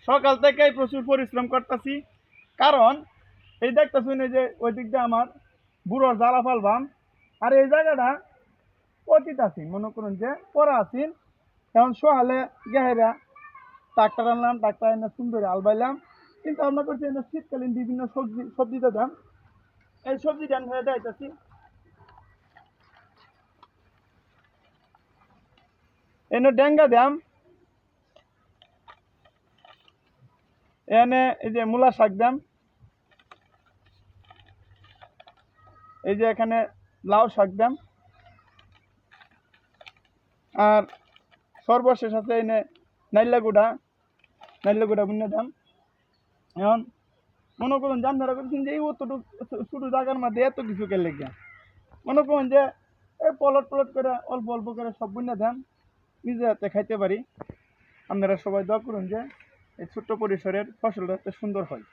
সকাল থেকেই প্রচুর পরিশ্রম করতেছি, কারণ এই দেখতেছি না যে ওই দিক দিয়ে আমার বুড়োর জ্বালা ফালবাম, আর এই জায়গাটা অতীত আছি, মনে করুন যে পরে আছি। এখন সকালে গেহেরা ট্রাক্টর আনলাম, ট্রাক্টর এনে সুন্দর আলবাইলাম, কিন্তু আমরা করছি এনে শীতকালীন বিভিন্ন সবজিতে দাম, এই সবজি ডান হয়ে যাইতেছি। এনে ডেঙ্গা দাম, এনে এই যে মূলা শাক দাম, এই যে এখানে লাউ শাক দাম, আর সর্বশেষ আছে এনে নাইল্লা গুড়া বুনে দাম। এখন মনে করুন যে আপনারা করছেন যে এই অতটুকু ছোটো জায়গার মধ্যে এত কিছু কে লেগে, মনে করুন যে এই পলট করে অল্প অল্প করে সব বুনে দেন, নিজে হাতে খাইতে পারি। আপনারা সবাই দোয়া করুন যে এই ছোট্ট পরিসরের ফসলটা যাতে সুন্দর হয়।